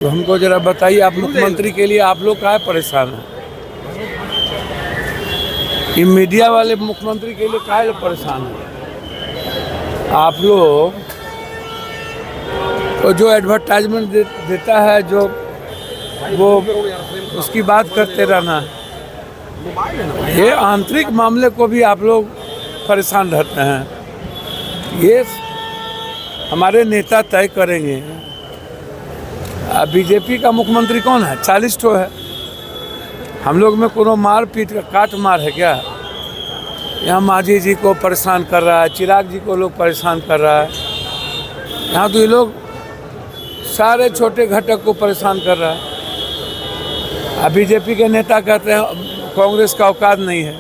तो हमको जरा बताइए, आप मुख्यमंत्री के लिए आप लोग काहे परेशान हैं? ये मीडिया वाले मुख्यमंत्री के लिए काहे परेशान हैं? आप लोग तो जो एडवर्टाइजमेंट देता है, जो वो उसकी बात करते रहना है। ये आंतरिक मामले को भी आप लोग परेशान रहते हैं। ये हमारे नेता तय करेंगे। बीजेपी का मुख्यमंत्री कौन है? 40 ठो है। हम लोग में कोनो मार पीट का काट मार है क्या? यहाँ मांझी जी को परेशान कर रहा है, चिराग जी को लोग परेशान कर रहा है। यहाँ तो ये लोग सारे छोटे घटक को परेशान कर रहा है। बीजेपी के नेता कहते हैं कांग्रेस का औकात नहीं है।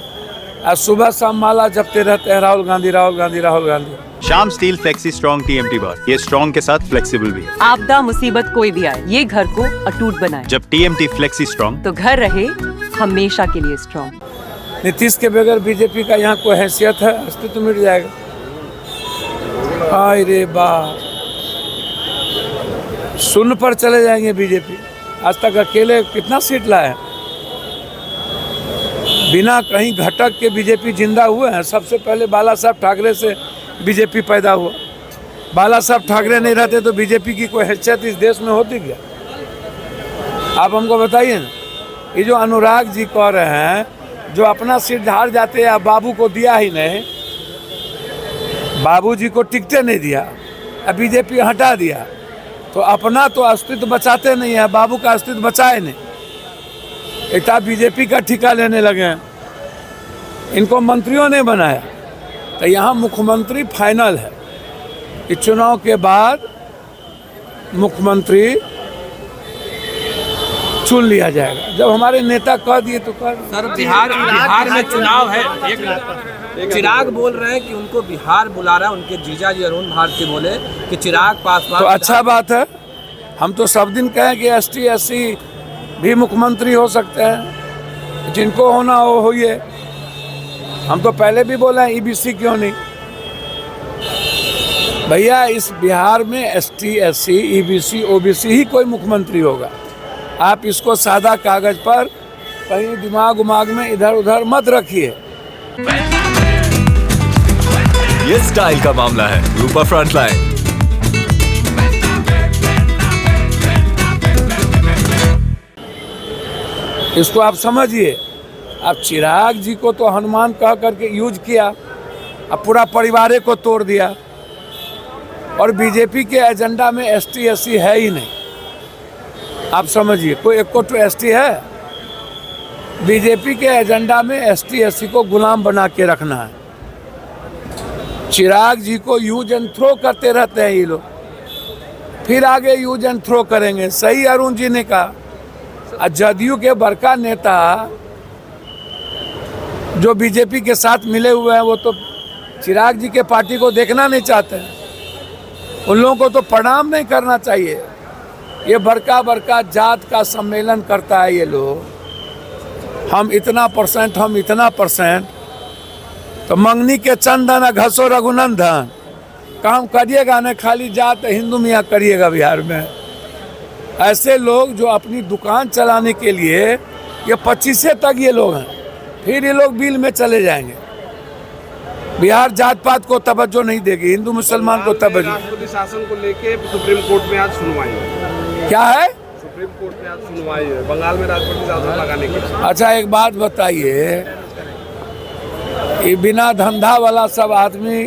आज सुबह शाम माला जपते रहते हैं Rahul Gandhi, Rahul Gandhi, Rahul Gandhi. Shyam steel flexi strong TMT बार, ये स्ट्रॉन्ग के साथ फ्लेक्सिबल भी है। आपदा मुसीबत कोई भी आए, ये घर को अटूट बनाए। जब TMT फ्लेक्सी स्ट्रॉन्ग, तो घर रहे हमेशा के लिए स्ट्रॉन्ग। नीतीश के बगैर बीजेपी का यहाँ कोई हैसियत है? अस्तित्व तो मिट जाएगा। हाय रे बाप, शून्य पर चले जाएंगे बीजेपी। आज तक अकेले कितना सीट लाए? बिना कहीं घटक के बीजेपी जिंदा हुए हैं। सबसे पहले बाला साहब ठाकरे से बीजेपी पैदा हुआ। बाला साहब ठाकरे नहीं रहते तो बीजेपी की कोई हैसियत इस देश में होती क्या? आप हमको बताइए ना। ये जो अनुराग जी कह रहे हैं, जो अपना सीट हार जाते हैं, बाबू को दिया ही नहीं, बाबू जी को टिकटे नहीं दिया, अब बीजेपी हटा दिया, तो अपना तो अस्तित्व बचाते नहीं है, बाबू का अस्तित्व बचाए नहीं। एक बीजेपी का ठिका लेने लगे हैं। इनको मंत्रियों ने बनाया। तो यहाँ मुख्यमंत्री फाइनल है। इस चुनाव के बाद मुख्यमंत्री चुन लिया जाएगा। जब हमारे नेता कह दिए तो कह। सर, बिहार में चुनाव है। एक चिराग बोल रहे हैं कि उनको बिहार बुला रहा है। उनके जीजा जी अरुण भारती बोले कि चिराग पासवान। तो अच्छा बात है। हम तो सब दिन कहें कि ST SC भी मुख्यमंत्री हो सकते हैं। जिनको होना हो होइए। हम तो पहले भी बोले हैं EBC क्यों नहीं? भैया, इस बिहार में ST SC EBC OBC ही कोई मुख्यमंत्री होगा। आप इसको सादा कागज पर कहीं दिमाग में इधर उधर मत रखिए। ये स्टाइल का मामला है। रूपा फ्रंटलाइन। इसको आप समझिए। अब चिराग जी को तो हनुमान कह करके यूज किया, अब पूरा परिवार को तोड़ दिया। और बीजेपी के एजेंडा में ST SC है ही नहीं। आप समझिए, कोई एक को तो ST है? बीजेपी के एजेंडा में ST SC को गुलाम बना के रखना है। चिराग जी को यूज एंड थ्रो करते रहते हैं ये लोग, फिर आगे यूज एंड थ्रो करेंगे। सही अरुण जी ने कहा। जदयू के बड़का नेता जो बीजेपी के साथ मिले हुए हैं, वो तो चिराग जी के पार्टी को देखना नहीं चाहते हैं। उन लोगों को तो प्रणाम नहीं करना चाहिए। ये बड़का जात का सम्मेलन करता है ये लोग। हम इतना परसेंट, तो मंगनी के चंदन घसो रघुनंदन। काम करिएगा नहीं, खाली जात हिंदू मियाँ करिएगा बिहार में। ऐसे लोग जो अपनी दुकान चलाने के लिए, ये 25 तक ये लोग हैं, फिर ये लोग बिल में चले जाएंगे। बिहार जात पात को तवज्जो नहीं देगी, हिंदू मुसलमान को तवज्जो। राष्ट्रपति शासन को लेके सुप्रीम कोर्ट में आज सुनवाई है। क्या है? सुप्रीम कोर्ट में आज सुनवाई है बंगाल में राष्ट्रपति शासन लगाने की। अच्छा, एक बात बताइए, ये बिना धंधा वाला सब आदमी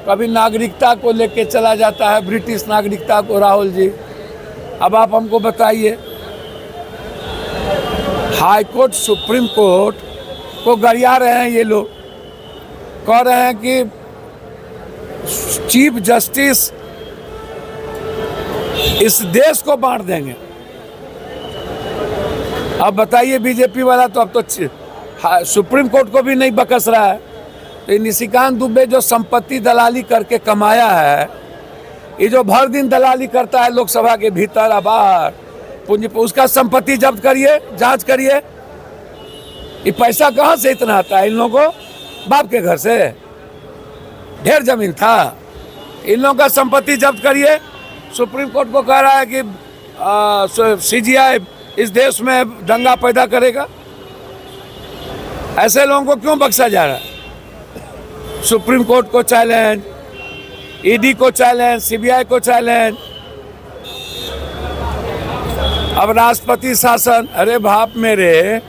कभी नागरिकता को लेके चला जाता है, ब्रिटिश नागरिकता को। राहुल जी, अब आप हमको बताइए, हाई कोर्ट सुप्रीम कोर्ट को गरिया रहे हैं ये लोग, कह रहे हैं कि चीफ जस्टिस इस देश को बांट देंगे। अब बताइए, बीजेपी वाला तो अब तो सुप्रीम कोर्ट को भी नहीं बकस रहा है। तो निशिकांत दुबे जो संपत्ति दलाली करके कमाया है, ये जो भर दिन दलाली करता है लोकसभा के भीतर बाहर, पूंजी, उसका संपत्ति जब्त करिए, जांच करिए। ये पैसा कहाँ से इतना आता है? इन लोगों को बाप के घर से ढेर जमीन था। इन लोगों का संपत्ति जब्त करिए। सुप्रीम कोर्ट को कह रहा है कि सीजीआई इस देश में दंगा पैदा करेगा? ऐसे लोगों को क्यों बख्शा जा रहा है? सुप्रीम कोर्ट को चैलेंज, ईडी को चैलेंज, सीबीआई को चैलेंज, अब राष्ट्रपति शासन। अरे बाप मेरे,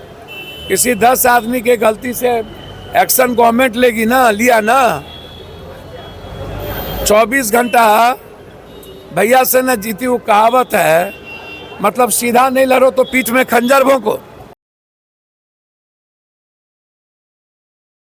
किसी 10 आदमी के गलती से एक्शन गवर्नमेंट लेगी ना, लिया ना। 24 घंटा भैया से न जीती, वो कहावत है, मतलब सीधा नहीं लड़ो तो पीठ में खंजर भोंको।